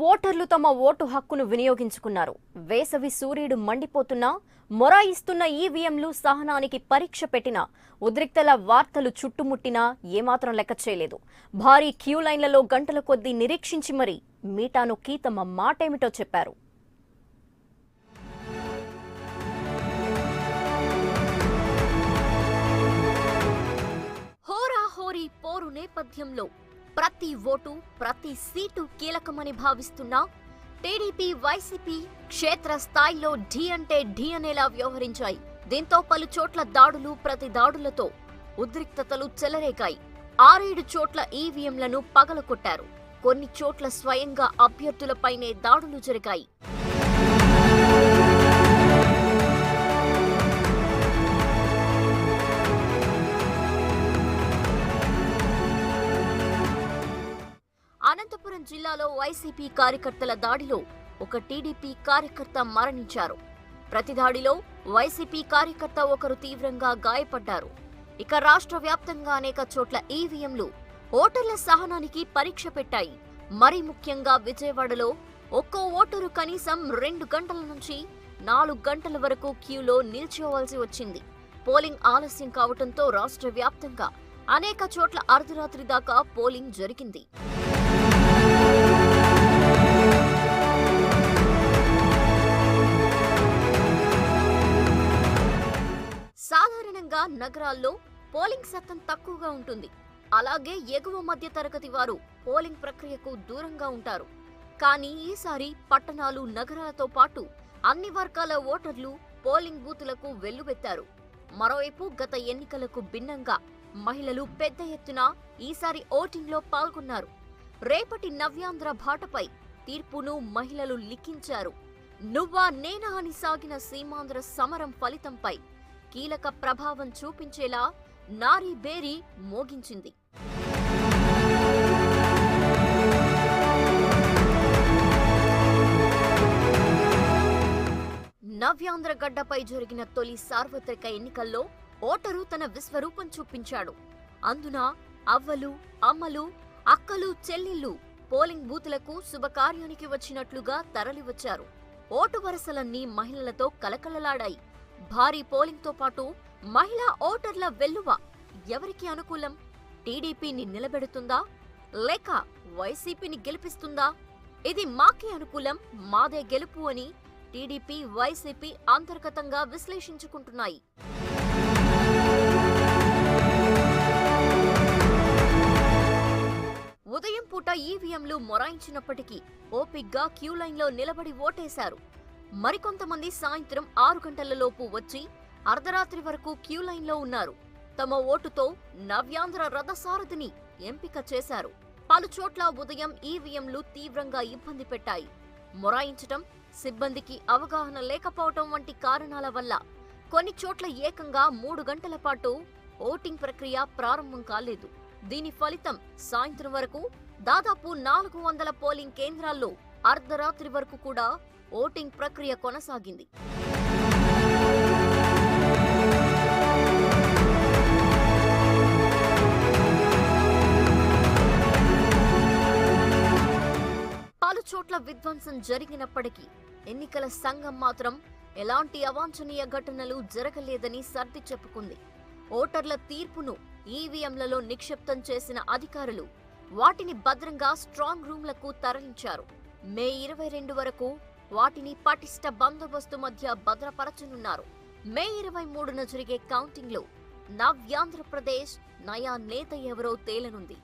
ఓటర్లు తమ ఓటు హక్కును వినియోగించుకున్నారు. వేసవి సూర్యుడు మండిపోతున్నా మొరాయిస్తున్న ఈవీఎంలు సహనానికి పరీక్ష పెట్టినా ఉద్రిక్తల వార్తలు చుట్టుముట్టినా ఏమాత్రం లెక్క చేయలేదు. భారీ క్యూ లైన్లలో గంటల కొద్దీ నిరీక్షించి మరీ మీటా నొక్కి తమ మాటేమిటో చెప్పారు. హోరాహోరీ పోరు నేపథ్యంలో ప్రతి ఓటు ప్రతి సీటు కీలకమని భావిస్తున్నా టీడీపీ వైసీపీ క్షేత్ర స్థాయిలో ఢీ అంటే ఢీ అనేలా వ్యవహరించాయి. దీంతో పలు చోట్ల దాడులు ప్రతి దాడులతో ఉద్రిక్తతలు చెలరేగాయి. 6-7 చోట్ల ఈవీఎంలను పగలకొట్టారు. కొన్ని చోట్ల స్వయంగా అభ్యర్థులపైనే దాడులు జరిగాయి. అనంతపురం జిల్లాలో వైసీపీ కార్యకర్తల దాడిలో ఒక టీడీపీ కార్యకర్త మరణించారు. ప్రతి దాడిలో వైసీపీ కార్యకర్త ఒకరు తీవ్రంగా గాయపడ్డారు. ఇక రాష్ట్ర వ్యాప్తంగా అనేక చోట్ల ఈవీఎంలు ఓటర్ల సహనానికి పరీక్ష పెట్టాయి. మరీ ముఖ్యంగా విజయవాడలో ఒక్కో ఓటరు కనీసం 2 గంటల నుంచి 4 గంటల వరకు క్యూలో నిల్చోవాల్సి వచ్చింది. పోలింగ్ ఆలస్యం కావడంతో రాష్ట్ర వ్యాప్తంగా అనేక చోట్ల అర్ధరాత్రి దాకా పోలింగ్ జరిగింది. సాధారణంగా నగరాల్లో పోలింగ్ శాతం తక్కువగా ఉంటుంది. అలాగే ఎగువ మధ్య తరగతి వారు పోలింగ్ ప్రక్రియకు దూరంగా ఉంటారు. కానీ ఈసారి పట్టణాలు నగరాలతో పాటు అన్ని వర్గాల ఓటర్లు పోలింగ్ బూతులకు వెల్లువెత్తారు. మరోవైపు గత ఎన్నికలకు భిన్నంగా మహిళలు పెద్ద ఎత్తున ఈసారి ఓటింగ్లో పాల్గొన్నారు. రేపటి నవ్యాంధ్ర బాటపై తీర్పును మహిళలు లిఖించారు. నువ్వా నేనా అని సాగిన సీమాంధ్ర సమరం ఫలితంపై కీలక ప్రభావం చూపించేలా నారీ బేరీ మోగించింది. నవ్యాంధ్ర గడ్డపై జరిగిన తొలి సార్వత్రిక ఎన్నికల్లో ఓటరు తన విశ్వరూపం చూపించాడు. అందున అవ్వలు, అమ్మలు, అక్కలు, చెల్లెళ్ళు పోలింగ్ బూతులకు శుభకార్యానికి వచ్చినట్లుగా తరలివచ్చారు. ఓటు వరసలన్నీ మహిళలతో కలకలలాడాయి. భారీ పోలింగ్తో పాటు మహిళా ఓటర్ల వెల్లువ ఎవరికి అనుకూలం? టీడీపీని నిలబెడుతుందా లేక వైసీపీని గెలిపిస్తుందా? ఇది మాకే అనుకూలం, మాదే గెలుపు అని టీడీపీ వైసీపీ అంతర్గతంగా విశ్లేషించుకుంటున్నాయి. ఉదయం పూట ఈవీఎంలు మొరాయించినప్పటికీ ఓపిగ్గా క్యూ లైన్లో నిలబడి ఓటేశారు. మరికొంతమంది సాయంత్రం 6 గంటలలోపు వచ్చి అర్ధరాత్రి వరకు క్యూ లైన్లో ఉన్నారు. తమ ఓటుతో నవ్యాంధ్ర రథసారథిని ఎంపిక చేశారు. పలు చోట్ల ఉదయం ఈవీఎంలు తీవ్రంగా ఇబ్బంది పెట్టాయి. మొరాయించటం, సిబ్బందికి అవగాహన లేకపోవటం వంటి కారణాల వల్ల కొన్ని చోట్ల ఏకంగా 3 గంటల పాటు ఓటింగ్ ప్రక్రియ ప్రారంభం కాలేదు. దీని ఫలితం సాయంత్రం వరకు దాదాపు 400 పోలింగ్ కేంద్రాల్లో అర్ధరాత్రి వరకు కూడా ఓటింగ్ ప్రక్రియ కొనసాగింది. పలు చోట్ల విధ్వంసం జరిగినప్పటికీ ఎన్నికల సంఘం మాత్రం ఎలాంటి అవాంఛనీయ ఘటనలు జరగలేదని సర్ది చెప్పుకుంది. ఓటర్ల తీర్పును ఈవీఎంలలో నిక్షిప్తం చేసిన అధికారులు వాటిని భద్రంగా స్ట్రాంగ్ రూమ్లకు తరలించారు. మే 22 వరకు వాటిని పటిష్ట బందోబస్తు మధ్య భద్రపరచనున్నారు. మే 23న జరిగే కౌంటింగ్లో నవ్యాంధ్రప్రదేశ్ నయా నేత ఎవరో తేలనుంది.